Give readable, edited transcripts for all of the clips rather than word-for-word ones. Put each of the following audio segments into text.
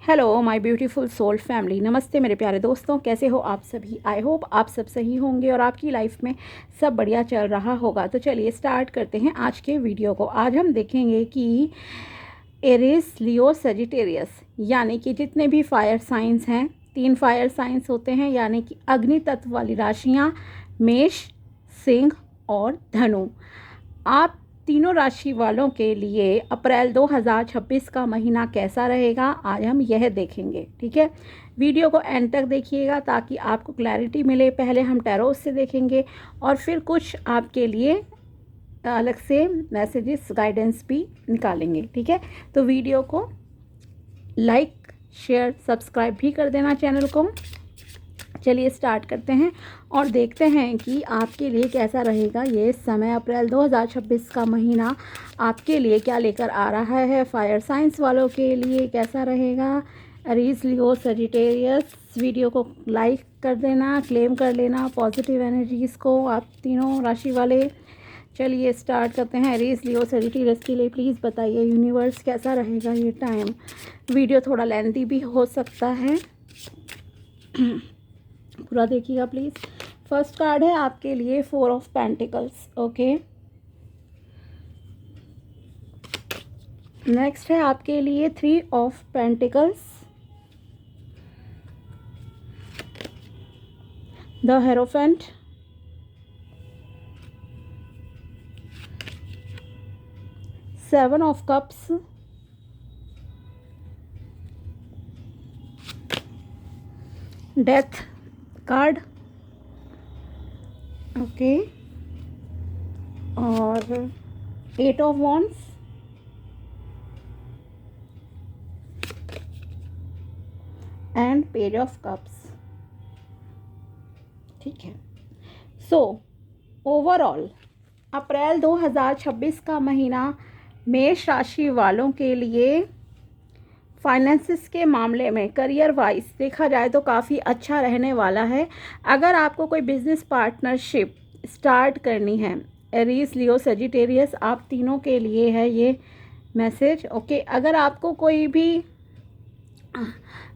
Hello my beautiful soul family, नमस्ते मेरे प्यारे दोस्तों, कैसे हो आप सभी। आई होप आप सब सही होंगे और आपकी लाइफ में सब बढ़िया चल रहा होगा। तो चलिए स्टार्ट करते हैं आज के वीडियो को। आज हम देखेंगे कि एरीज, लियो, सजिटेरियस यानी कि जितने भी फायर साइंस हैं, 3 फायर साइंस होते हैं यानी कि अग्नि तत्व वाली राशियाँ मेष, सिंह और धनु। आप तीनों राशि वालों के लिए अप्रैल 2026 का महीना कैसा रहेगा आज हम यह देखेंगे। ठीक है, वीडियो को एंड तक देखिएगा ताकि आपको क्लैरिटी मिले। पहले हम टैरो से देखेंगे और फिर कुछ आपके लिए अलग से मैसेजेस, गाइडेंस भी निकालेंगे। ठीक है, तो वीडियो को लाइक, शेयर, सब्सक्राइब भी कर देना चैनल को। चलिए स्टार्ट करते हैं और देखते हैं कि आपके लिए कैसा रहेगा ये समय। अप्रैल 2026 का महीना आपके लिए क्या लेकर आ रहा है। फायर साइंस वालों के लिए कैसा रहेगा। एरीज, लियो, सजिटेरियस, वीडियो को लाइक कर देना, क्लेम कर लेना पॉजिटिव एनर्जीज़ को आप तीनों राशि वाले। चलिए स्टार्ट करते हैं। एरीज, लियो, सजिटेरियस के लिए प्लीज़ बताइए यूनिवर्स कैसा रहेगा ये टाइम। वीडियो थोड़ा लेंथी भी हो सकता है, पूरा देखिएगा प्लीज़। फर्स्ट कार्ड है आपके लिए 4 ऑफ पेंटिकल्स। ओके, नेक्स्ट है आपके लिए 3 of pentacles, the hierophant, 7 of cups, death card. Okay, और 8 of wands, and page of cups. ठीक है, सो ओवरऑल अप्रैल 2026 का महीना मेष राशि वालों के लिए फाइनेंसिस के मामले में करियर वाइज देखा जाए तो काफ़ी अच्छा रहने वाला है। अगर आपको कोई बिजनेस पार्टनरशिप स्टार्ट करनी है, एरीज, लियो, सजिटेरियस, आप तीनों के लिए है ये मैसेज। ओके, अगर आपको कोई भी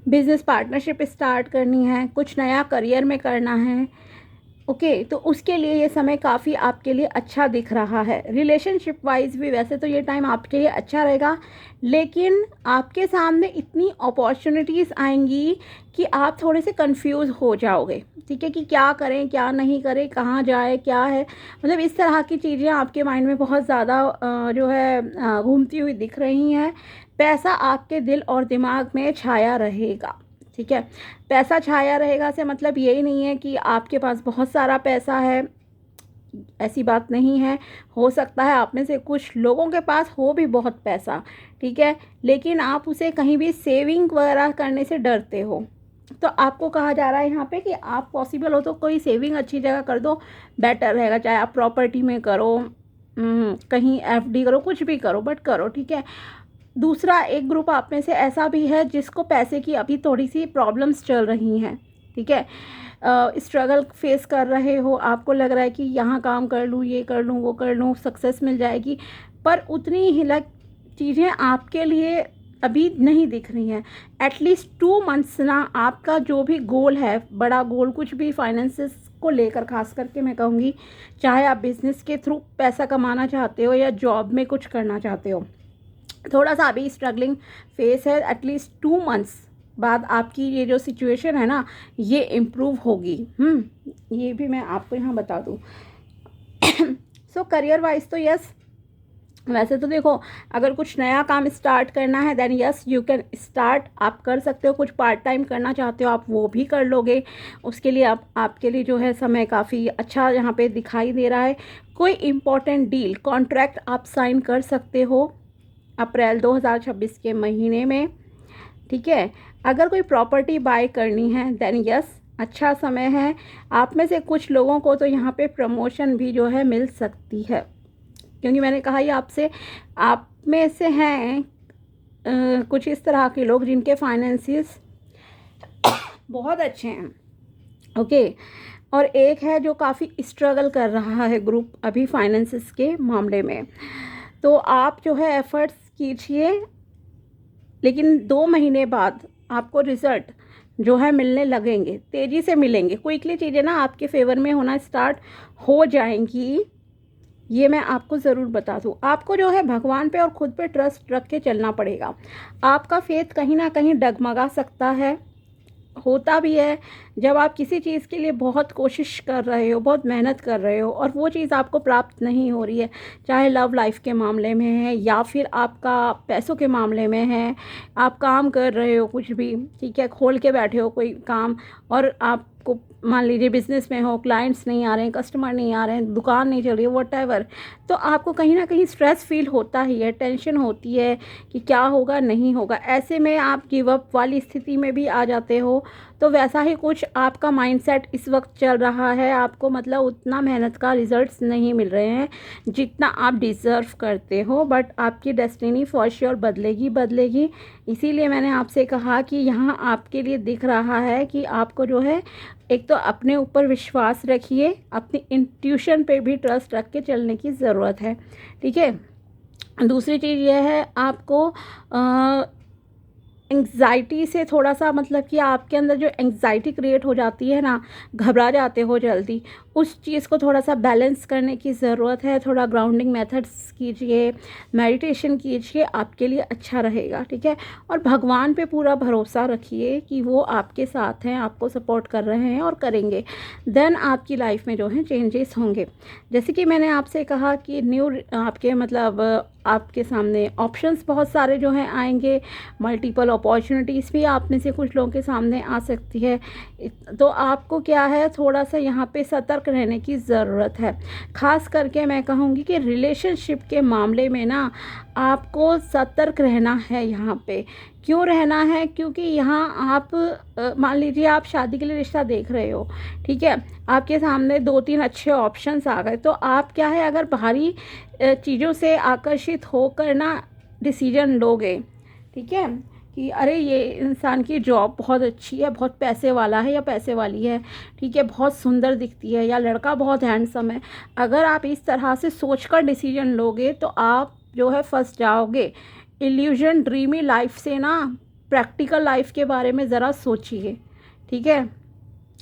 बिजनेस पार्टनरशिप स्टार्ट करनी है, कुछ नया करियर में करना है, ओके, तो उसके लिए ये समय काफ़ी आपके लिए अच्छा दिख रहा है। रिलेशनशिप वाइज भी वैसे तो ये टाइम आपके लिए अच्छा रहेगा, लेकिन आपके सामने इतनी अपॉर्चुनिटीज़ आएंगी कि आप थोड़े से कंफ्यूज हो जाओगे। ठीक है, कि क्या करें क्या नहीं करें, कहाँ जाए, क्या है, मतलब इस तरह की चीज़ें आपके माइंड में बहुत ज़्यादा जो है घूमती हुई दिख रही हैं। पैसा आपके दिल और दिमाग में छाया रहेगा। ठीक है, पैसा छाया रहेगा से मतलब यही नहीं है कि आपके पास बहुत सारा पैसा है, ऐसी बात नहीं है। हो सकता है आप में से कुछ लोगों के पास हो भी बहुत पैसा, ठीक है, लेकिन आप उसे कहीं भी सेविंग वगैरह करने से डरते हो। तो आपको कहा जा रहा है यहाँ पे कि आप पॉसिबल हो तो कोई सेविंग अच्छी जगह कर दो, बेटर रहेगा। चाहे आप प्रॉपर्टी में करो, कहीं एफडी करो, कुछ भी करो, बट करो। ठीक है, दूसरा एक ग्रुप आप में से ऐसा भी है जिसको पैसे की अभी थोड़ी सी प्रॉब्लम्स चल रही हैं। ठीक है, स्ट्रगल फेस कर रहे हो, आपको लग रहा है कि यहाँ काम कर लूँ, ये कर लूँ, वो कर लूँ, सक्सेस मिल जाएगी, पर उतनी ही चीज़ें आपके लिए अभी नहीं दिख रही हैं। एटलीस्ट 2 मंथ्स ना आपका जो भी गोल है, बड़ा गोल, कुछ भी फाइनेंसिस को लेकर खास करके मैं कहूँगी, चाहे आप बिजनेस के थ्रू पैसा कमाना चाहते हो या जॉब में कुछ करना चाहते हो, थोड़ा सा अभी स्ट्रगलिंग फेस है। एटलीस्ट 2 मंथ्स बाद आपकी ये जो सिचुएशन है ना, ये इम्प्रूव होगी। ये भी मैं आपको यहाँ बता दूँ। सो करियर वाइज तो यस, वैसे तो देखो, अगर कुछ नया काम स्टार्ट करना है then yes you can start, आप कर सकते हो। कुछ पार्ट टाइम करना चाहते हो आप वो भी कर लोगे, उसके लिए आपके लिए जो है समय काफ़ी अच्छा यहाँ पे दिखाई दे रहा है। कोई इम्पोर्टेंट डील, कॉन्ट्रैक्ट आप साइन कर सकते हो अप्रैल 2026 के महीने में। ठीक है, अगर कोई प्रॉपर्टी बाय करनी है देन यस अच्छा समय है। आप में से कुछ लोगों को तो यहाँ पे प्रमोशन भी जो है मिल सकती है, क्योंकि मैंने कहा ही आपसे, आप में से हैं कुछ इस तरह के लोग जिनके फाइनेंसिस बहुत अच्छे हैं। ओके, और एक है जो काफ़ी स्ट्रगल कर रहा है ग्रुप अभी फाइनेंसिस के मामले में। तो आप जो है एफर्ट्स कीजिए, लेकिन 2 महीने बाद आपको रिज़ल्ट जो है मिलने लगेंगे, तेज़ी से मिलेंगे। क्विकली चीज़ें ना आपके फेवर में होना स्टार्ट हो जाएंगी, ये मैं आपको ज़रूर बता दूँ। आपको जो है भगवान पे और ख़ुद पे ट्रस्ट रख के चलना पड़ेगा। आपका फेथ कहीं ना कहीं डगमगा सकता है, होता भी है जब आप किसी चीज़ के लिए बहुत कोशिश कर रहे हो, बहुत मेहनत कर रहे हो और वो चीज़ आपको प्राप्त नहीं हो रही है, चाहे लव लाइफ के मामले में है या फिर आपका पैसों के मामले में है। आप काम कर रहे हो कुछ भी, ठीक है, खोल के बैठे हो कोई काम और आपको मान लीजिए बिज़नेस में हो, क्लाइंट्स नहीं आ रहे हैं, कस्टमर नहीं आ रहे हैं, दुकान नहीं चल रही है, व्हाटएवर, तो आपको कहीं ना कहीं स्ट्रेस फील होता ही है, टेंशन होती है कि क्या होगा नहीं होगा। ऐसे में आप गिव अप वाली स्थिति में भी आ जाते हो। तो वैसा ही कुछ आपका माइंडसेट इस वक्त चल रहा है, आपको मतलब उतना मेहनत का रिजल्ट्स नहीं मिल रहे हैं जितना आप डिज़र्व करते हो। बट आपकी डेस्टिनी फॉर श्योर बदलेगी बदलेगी। इसीलिए मैंने आपसे कहा कि यहाँ आपके लिए दिख रहा है कि आपको जो है एक तो अपने ऊपर विश्वास रखिए, अपनी इंट्यूशन पे भी ट्रस्ट रख के चलने की ज़रूरत है, ठीक है। दूसरी चीज़ यह है, आपको एंग्जाइटी से थोड़ा सा मतलब कि आपके अंदर जो एंग्जाइटी क्रिएट हो जाती है ना, घबरा जाते हो जल्दी, उस चीज़ को थोड़ा सा बैलेंस करने की ज़रूरत है। थोड़ा ग्राउंडिंग मेथड्स कीजिए, मेडिटेशन कीजिए, आपके लिए अच्छा रहेगा, ठीक है। और भगवान पे पूरा भरोसा रखिए कि वो आपके साथ हैं, आपको सपोर्ट कर रहे हैं और करेंगे। देन आपकी लाइफ में जो है चेंजेस होंगे। जैसे कि मैंने आपसे कहा कि न्यू आपके मतलब आपके सामने ऑप्शंस बहुत सारे जो हैं आएंगे, मल्टीपल अपॉर्चुनिटीज़ भी आप में से कुछ लोगों के सामने आ सकती है। तो आपको क्या है, थोड़ा सा यहाँ पे सतर्क रहने की ज़रूरत है। ख़ास करके मैं कहूँगी कि रिलेशनशिप के मामले में ना आपको सतर्क रहना है। यहाँ पे क्यों रहना है, क्योंकि यहाँ आप मान लीजिए आप शादी के लिए रिश्ता देख रहे हो, ठीक है, आपके सामने 2-3 अच्छे ऑप्शंस आ गए, तो आप क्या है, अगर बाहरी चीज़ों से आकर्षित होकर ना डिसीजन लोगे, ठीक है, कि अरे ये इंसान की जॉब बहुत अच्छी है, बहुत पैसे वाला है या पैसे वाली है, ठीक है, बहुत सुंदर दिखती है या लड़का बहुत हैंडसम है, अगर आप इस तरह से सोचकर डिसीजन लोगे तो आप जो है फंस जाओगे। इल्यूजन ड्रीमी लाइफ से ना प्रैक्टिकल लाइफ के बारे में ज़रा सोचिए, ठीक है।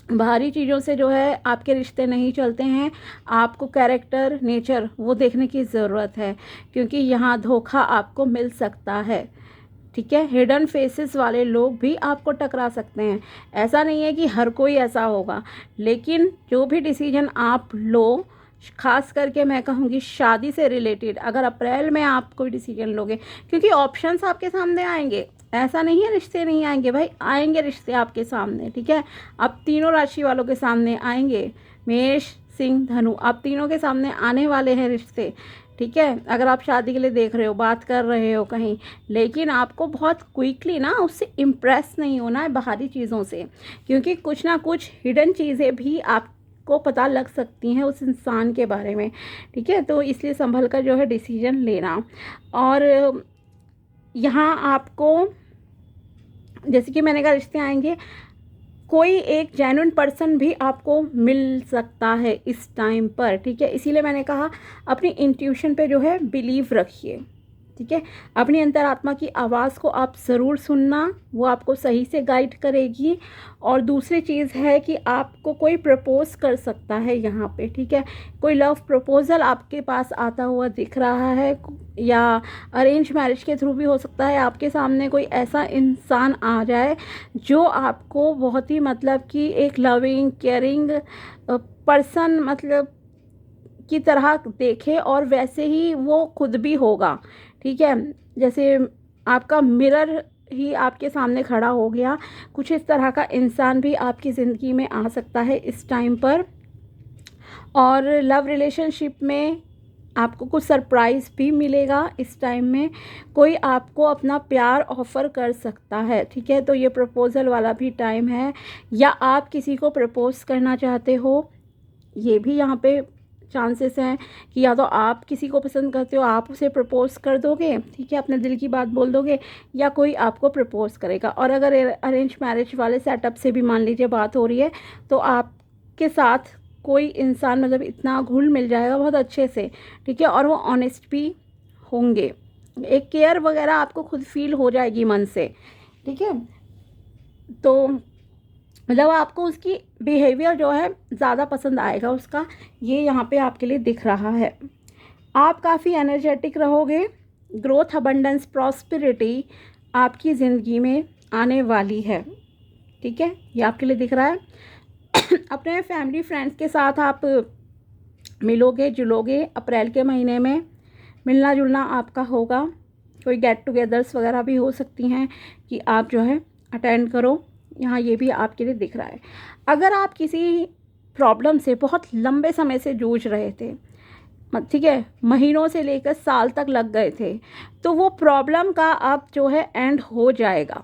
बाहरी चीज़ों से जो है आपके रिश्ते नहीं चलते हैं, आपको कैरेक्टर नेचर वो देखने की ज़रूरत है, क्योंकि यहाँ धोखा आपको मिल सकता है, ठीक है। हिडन फेसेस वाले लोग भी आपको टकरा सकते हैं। ऐसा नहीं है कि हर कोई ऐसा होगा, लेकिन जो भी डिसीजन आप लो, खास करके मैं कहूँगी शादी से रिलेटेड, अगर अप्रैल में आप कोई डिसीजन लोगे, क्योंकि ऑप्शंस आपके सामने आएंगे, ऐसा नहीं है रिश्ते नहीं आएंगे, भाई आएंगे रिश्ते आपके सामने, ठीक है। अब तीनों राशि वालों के सामने आएंगे, मेष सिंह धनु, आप तीनों के सामने आने वाले हैं रिश्ते, ठीक है। अगर आप शादी के लिए देख रहे हो, बात कर रहे हो कहीं, लेकिन आपको बहुत क्विकली ना उससे इम्प्रेस नहीं होना है बाहरी चीज़ों से, क्योंकि कुछ ना कुछ हिडन चीज़ें भी आपको पता लग सकती हैं उस इंसान के बारे में, ठीक है। तो इसलिए संभल कर जो है डिसीजन लेना। और यहाँ आपको जैसे कि मैंने कहा रिश्ते आएंगे, कोई एक जेन्युइन पर्सन भी आपको मिल सकता है इस टाइम पर, ठीक है। इसीलिए मैंने कहा अपनी इंट्यूशन पे जो है बिलीव रखिए, ठीक है। अपनी अंतरात्मा की आवाज़ को आप ज़रूर सुनना, वो आपको सही से गाइड करेगी। और दूसरी चीज़ है कि आपको कोई प्रपोज कर सकता है यहाँ पे, ठीक है। कोई लव प्रपोज़ल आपके पास आता हुआ दिख रहा है, या अरेंज मैरिज के थ्रू भी हो सकता है। आपके सामने कोई ऐसा इंसान आ जाए जो आपको बहुत ही मतलब कि एक लविंग केयरिंग पर्सन मतलब की तरह देखे, और वैसे ही वो खुद भी होगा, ठीक है। जैसे आपका मिरर ही आपके सामने खड़ा हो गया, कुछ इस तरह का इंसान भी आपकी ज़िंदगी में आ सकता है इस टाइम पर। और लव रिलेशनशिप में आपको कुछ सरप्राइज़ भी मिलेगा इस टाइम में, कोई आपको अपना प्यार ऑफ़र कर सकता है, ठीक है। तो ये प्रपोज़ल वाला भी टाइम है, या आप किसी को प्रपोज़ करना चाहते हो, ये भी यहाँ पे चांसेस हैं कि या तो आप किसी को पसंद करते हो, आप उसे प्रपोज़ कर दोगे, ठीक है, अपने दिल की बात बोल दोगे, या कोई आपको प्रपोज़ करेगा। और अगर अरेंज मैरिज वाले सेटअप से भी मान लीजिए बात हो रही है, तो आपके साथ कोई इंसान मतलब इतना घुल मिल जाएगा बहुत अच्छे से, ठीक है, और वो ऑनेस्ट भी होंगे, एक केयर वगैरह आपको खुद फील हो जाएगी मन से, ठीक है। तो मतलब आपको उसकी बिहेवियर जो है ज़्यादा पसंद आएगा उसका, ये यहाँ पे आपके लिए दिख रहा है। आप काफ़ी एनर्जेटिक रहोगे। ग्रोथ, अबंडेंस, प्रॉस्पेरिटी आपकी ज़िंदगी में आने वाली है, ठीक है, ये आपके लिए दिख रहा है। अपने फैमिली फ्रेंड्स के साथ आप मिलोगे जुलोगे अप्रैल के महीने में, मिलना जुलना आपका होगा। कोई गेट टुगेदर्स वगैरह भी हो सकती हैं कि आप जो है अटेंड करो, यहाँ ये भी आपके लिए दिख रहा है। अगर आप किसी प्रॉब्लम से बहुत लंबे समय से जूझ रहे थे, ठीक है, महीनों से लेकर साल तक लग गए थे, तो वो प्रॉब्लम का अब जो है एंड हो जाएगा।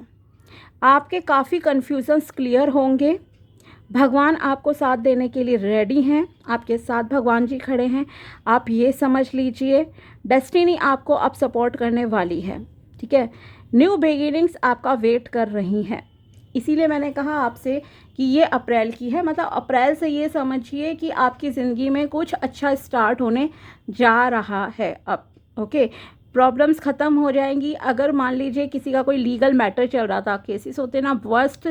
आपके काफ़ी कन्फ्यूजन्स क्लियर होंगे। भगवान आपको साथ देने के लिए रेडी हैं, आपके साथ भगवान जी खड़े हैं। आप ये समझ लीजिए डेस्टिनी आपको अब सपोर्ट करने वाली है, ठीक है। न्यू बिगिनिंग्स आपका वेट कर रही हैं। इसीलिए मैंने कहा आपसे कि ये अप्रैल की है, मतलब अप्रैल से ये समझिए कि आपकी ज़िंदगी में कुछ अच्छा स्टार्ट होने जा रहा है अब, ओके। प्रॉब्लम्स ख़त्म हो जाएंगी। अगर मान लीजिए किसी का कोई लीगल मैटर चल रहा था, केसेस होते ना वर्स्ट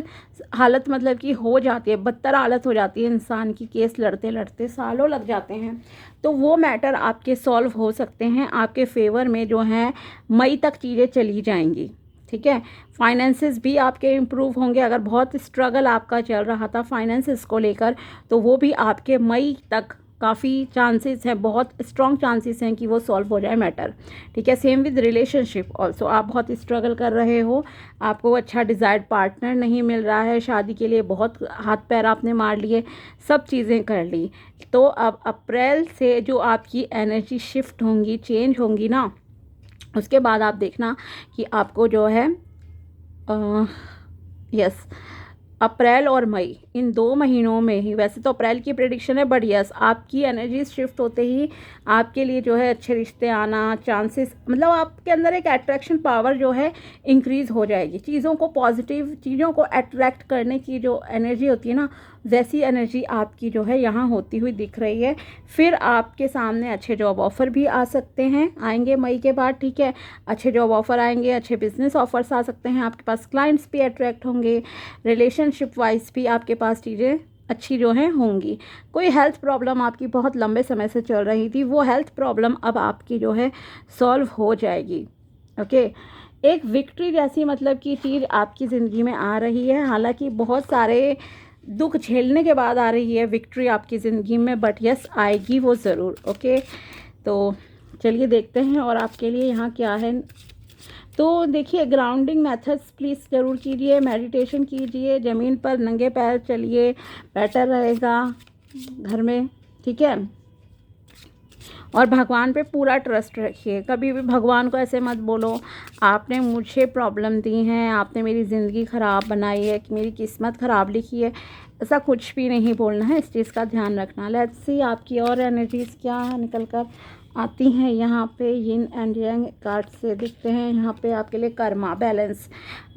हालत मतलब कि हो जाती है, बदतर हालत हो जाती है इंसान की, केस लड़ते लड़ते सालों लग जाते हैं, तो वो मैटर आपके सॉल्व हो सकते हैं। आपके फेवर में जो है मई तक चीज़ें चली जाएंगी, ठीक है। फाइनेंसेस भी आपके इम्प्रूव होंगे। अगर बहुत स्ट्रगल आपका चल रहा था फाइनेंसेस को लेकर, तो वो भी आपके मई तक काफ़ी चांसेस हैं, बहुत स्ट्रॉन्ग चांसेस हैं कि वो सॉल्व हो जाए मैटर, ठीक है। सेम विद रिलेशनशिप ऑल्सो, आप बहुत स्ट्रगल कर रहे हो, आपको अच्छा डिज़ायर्ड पार्टनर नहीं मिल रहा है, शादी के लिए बहुत हाथ पैर आपने मार लिए, सब चीज़ें कर ली, तो अब अप्रैल से जो आपकी एनर्जी शिफ्ट होंगी, चेंज होंगी ना, उसके बाद आप देखना कि आपको जो है यस, अप्रैल और मई इन 2 महीनों में ही, वैसे तो अप्रैल की प्रेडिक्शन है, बट यस आपकी एनर्जी शिफ्ट होते ही आपके लिए जो है अच्छे रिश्ते आना चांसेस, मतलब आपके अंदर एक अट्रैक्शन पावर जो है इंक्रीज़ हो जाएगी। चीज़ों को पॉजिटिव, चीज़ों को अट्रैक्ट करने की जो एनर्जी होती है ना, वैसी एनर्जी आपकी जो है यहाँ होती हुई दिख रही है। फिर आपके सामने अच्छे जॉब ऑफ़र भी आ सकते हैं, आएंगे मई के बाद, ठीक है। अच्छे जॉब ऑफ़र आएंगे, अच्छे बिजनेस ऑफर्स आ सकते हैं, आपके पास क्लाइंट्स भी अट्रैक्ट होंगे, रिलेशनशिप वाइज भी आपके पास चीज़ें अच्छी जो हैं होंगी। कोई हेल्थ प्रॉब्लम आपकी बहुत लंबे समय से चल रही थी, वो हेल्थ प्रॉब्लम अब आपकी जो है सॉल्व हो जाएगी, ओके। एक विक्ट्री जैसी मतलब की चीज़ आपकी ज़िंदगी में आ रही है, हालांकि बहुत सारे दुख झेलने के बाद आ रही है विक्ट्री आपकी ज़िंदगी में, बट यस आएगी वो ज़रूर, ओके। तो चलिए देखते हैं और आपके लिए यहाँ क्या है। तो देखिए ग्राउंडिंग मेथड्स प्लीज़ ज़रूर कीजिए, मेडिटेशन कीजिए, ज़मीन पर नंगे पैर चलिए, बेटर रहेगा घर में, ठीक है। और भगवान पे पूरा ट्रस्ट रखिए। कभी भी भगवान को ऐसे मत बोलो आपने मुझे प्रॉब्लम दी हैं, आपने मेरी ज़िंदगी ख़राब बनाई है, कि मेरी किस्मत ख़राब लिखी है, ऐसा कुछ भी नहीं बोलना है, इस चीज़ का ध्यान रखना। लेट्स सी आपकी और एनर्जीज़ क्या निकल कर आती हैं। यहाँ पे यिन एंड यांग कार्ड से दिखते हैं। यहाँ पे आपके लिए karma, balance,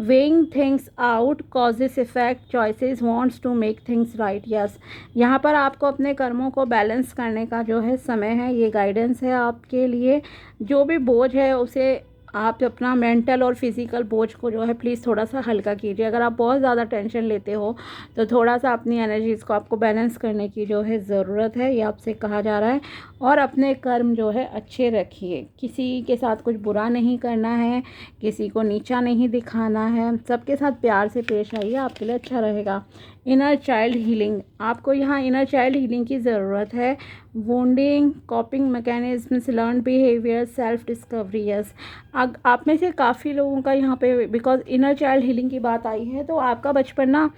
weighing things out, causes effect, choices, wants to make things right. Yes, यहाँ पर आपको अपने कर्मों को बैलेंस करने का जो है समय है, ये गाइडेंस है आपके लिए। जो भी बोझ है उसे आप अपना मेंटल और फिज़िकल बोझ को जो है प्लीज़ थोड़ा सा हल्का कीजिए। अगर आप बहुत ज़्यादा टेंशन लेते हो तो थोड़ा सा अपनी एनर्जीज़ को आपको बैलेंस करने की जो है ज़रूरत है, ये आपसे कहा जा रहा है। और अपने कर्म जो है अच्छे रखिए, किसी के साथ कुछ बुरा नहीं करना है, किसी को नीचा नहीं दिखाना है, सबके साथ प्यार से पेश आइए, आपके लिए अच्छा रहेगा। इनर चाइल्ड हीलिंग, आपको यहाँ इनर चाइल्ड हीलिंग की ज़रूरत है। Wounding, coping mechanisms, learn behaviour, self discovery. Yes, आप में से काफ़ी लोगों का यहाँ पे बिकॉज इनर चाइल्ड हीलिंग की बात आई है, तो आपका बचपन ना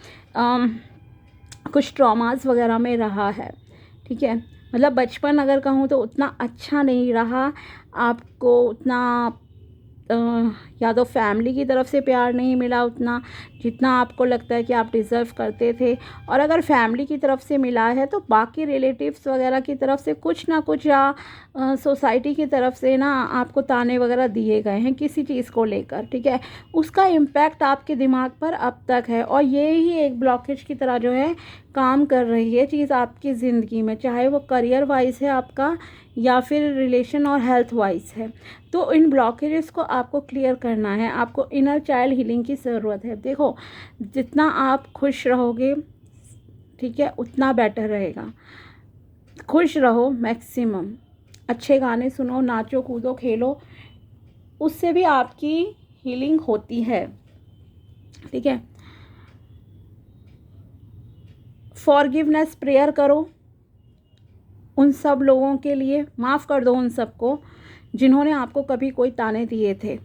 कुछ ट्रॉमास वगैरह में रहा है, ठीक है। मतलब बचपन अगर कहूँ तो उतना अच्छा नहीं रहा, आपको उतना या तो फैमिली की तरफ से प्यार नहीं मिला उतना जितना आपको लगता है कि आप डिज़र्व करते थे। और अगर फैमिली की तरफ से मिला है तो बाकी रिलेटिव्स वगैरह की तरफ से कुछ ना कुछ, या सोसाइटी की तरफ से ना आपको ताने वगैरह दिए गए हैं किसी चीज़ को लेकर, ठीक है। उसका इम्पैक्ट आपके दिमाग पर अब तक है, और ये ही एक ब्लॉकेज की तरह जो है काम कर रही है चीज़ आपकी ज़िंदगी में, चाहे वो करियर वाइज है आपका, या फिर रिलेशन और हेल्थ वाइज है। तो इन ब्लॉकेजेस को आपको क्लियर करना है, आपको इनर चाइल्ड हीलिंग की ज़रूरत है। देखो, जितना आप खुश रहोगे, ठीक है, उतना बेटर रहेगा। खुश रहो मैक्सिमम, अच्छे गाने सुनो, नाचो कूदो खेलो, उससे भी आपकी हीलिंग होती है, ठीक है। फॉरगिवनेस प्रेयर करो उन सब लोगों के लिए, माफ़ कर दो उन सबको जिन्होंने आपको कभी कोई ताने दिए थे,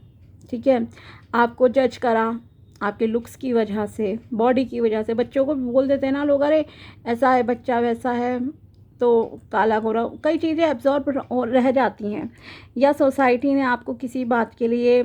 ठीक है, आपको जज करा आपके लुक्स की वजह से, बॉडी की वजह से। बच्चों को बोल देते हैं ना लोग, अरे ऐसा है बच्चा, वैसा है, तो काला गोरा, कई चीज़ें एब्जॉर्ब रह जाती हैं। या सोसाइटी ने आपको किसी बात के लिए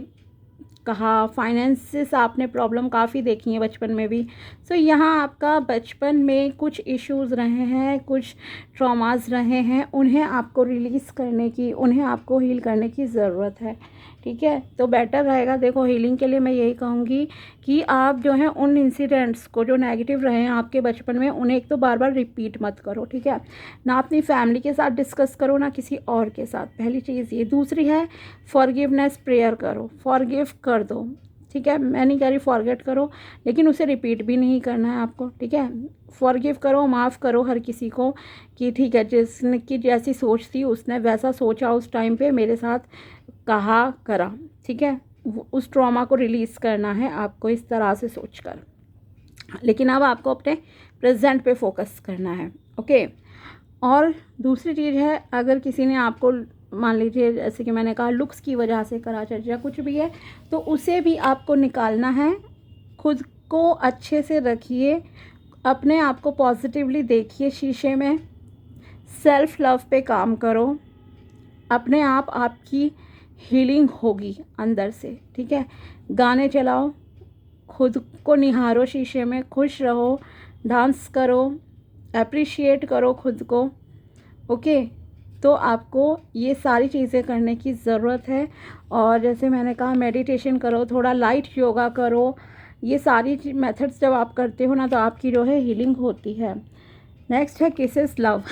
कहा, फाइनेंसेस आपने प्रॉब्लम काफ़ी देखी है बचपन में भी। सो यहाँ आपका बचपन में कुछ इश्यूज़ रहे हैं, कुछ ट्रॉमास रहे हैं, उन्हें आपको रिलीज़ करने की, उन्हें आपको हील करने की ज़रूरत है, ठीक है। तो बेटर रहेगा, देखो हीलिंग के लिए मैं यही कहूँगी कि आप जो है उन इंसिडेंट्स को जो नेगेटिव रहे हैं आपके बचपन में, उन्हें एक तो बार बार रिपीट मत करो, ठीक है ना। अपनी फैमिली के साथ डिस्कस करो, ना किसी और के साथ, पहली चीज़ ये। दूसरी है फॉरगिवनेस प्रेयर करो, फॉरगिव कर दो, ठीक है। मैं नहीं कह रही फॉरगेट करो, लेकिन उसे रिपीट भी नहीं करना है आपको, ठीक है। फॉरगिव करो, माफ़ करो हर किसी को कि ठीक है, जिसने की जैसी सोच थी उसने वैसा सोचा उस टाइम पे, मेरे साथ कहा करा, ठीक है। उस ट्रॉमा को रिलीज़ करना है आपको इस तरह से सोचकर। लेकिन अब आपको अपने प्रेजेंट पे फोकस करना है, ओके। और दूसरी चीज़ है, अगर किसी ने आपको, मान लीजिए जैसे कि मैंने कहा, लुक्स की वजह से करा चर्चा कुछ भी है, तो उसे भी आपको निकालना है। खुद को अच्छे से रखिए, अपने आप को पॉजिटिवली देखिए शीशे में, सेल्फ लव पे काम करो, अपने आप आपकी हीलिंग होगी अंदर से, ठीक है। गाने चलाओ, खुद को निहारो शीशे में, खुश रहो, डांस करो, अप्रिशिएट करो खुद को, ओके। तो आपको ये सारी चीज़ें करने की ज़रूरत है। और जैसे मैंने कहा, मेडिटेशन करो, थोड़ा लाइट योगा करो, ये सारी मेथड्स जब आप करते हो ना, तो आपकी जो है हीलिंग होती है। नेक्स्ट है kisses love.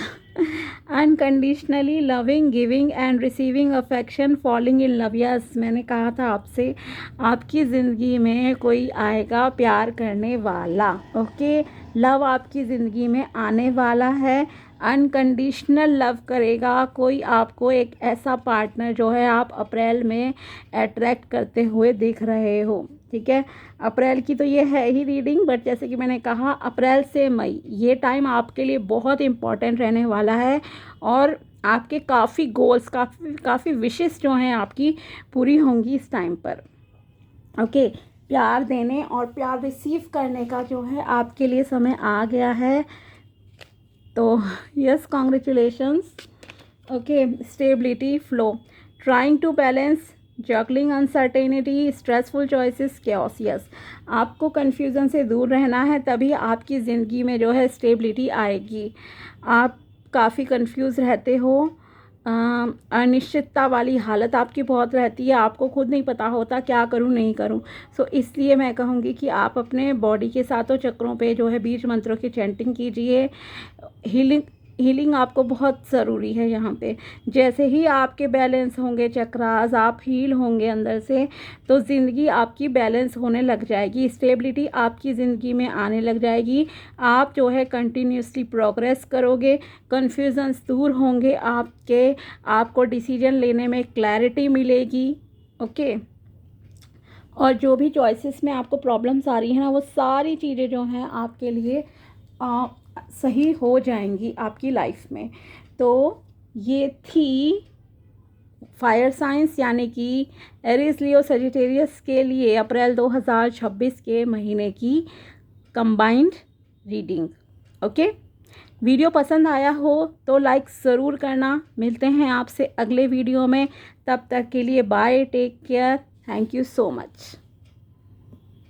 Unconditionally loving, giving and receiving affection, falling in love. Yes, मैंने कहा था आपसे, आपकी ज़िंदगी में कोई आएगा प्यार करने वाला, ओके। लव आपकी ज़िंदगी में आने वाला है, अनकंडीशनल लव करेगा कोई आपको, एक ऐसा पार्टनर जो है आप अप्रैल में अट्रैक्ट करते हुए दिख रहे हो, ठीक है। अप्रैल की तो ये है ही रीडिंग, बट जैसे कि मैंने कहा, अप्रैल से मई ये टाइम आपके लिए बहुत इम्पॉर्टेंट रहने वाला है। और आपके काफ़ी गोल्स, काफ़ी विशेस जो हैं आपकी पूरी होंगी इस टाइम पर, ओके। प्यार देने और प्यार रिसीव करने का जो है आपके लिए समय आ गया है। तो yes, congratulations, okay. Stability, flow, trying to balance, juggling uncertainty, stressful choices, chaos। Yes, आपको कन्फ्यूज़न से दूर रहना है, तभी आपकी ज़िंदगी में जो है स्टेबिलिटी आएगी। आप काफ़ी कंफ्यूज रहते हो, अनिश्चितता वाली हालत आपकी बहुत रहती है, आपको खुद नहीं पता होता क्या करूं नहीं करूं। सो इसलिए मैं कहूँगी कि आप अपने बॉडी के सातों चक्रों पे जो है बीज मंत्रों की चैंटिंग कीजिए। हीलिंग आपको बहुत ज़रूरी है यहाँ पे। जैसे ही आपके बैलेंस होंगे चक्रास, आप हील होंगे अंदर से, तो ज़िंदगी आपकी बैलेंस होने लग जाएगी, स्टेबिलिटी आपकी ज़िंदगी में आने लग जाएगी। आप जो है कंटिन्यूसली प्रोग्रेस करोगे, कन्फ्यूज़न्स दूर होंगे आपके, आपको डिसीजन लेने में क्लैरिटी मिलेगी, ओके। और जो भी चॉइसेस में आपको प्रॉब्लम्स आ रही हैं ना, वो सारी चीज़ें जो हैं आपके लिए सही हो जाएंगी आपकी लाइफ में। तो ये थी फायर साइंस यानी कि एरीज, लियो, सजिटेरियस के लिए अप्रैल 2026 के महीने की कंबाइंड रीडिंग, ओके। वीडियो पसंद आया हो तो लाइक ज़रूर करना। मिलते हैं आपसे अगले वीडियो में, तब तक के लिए bye, take care, thank you so much.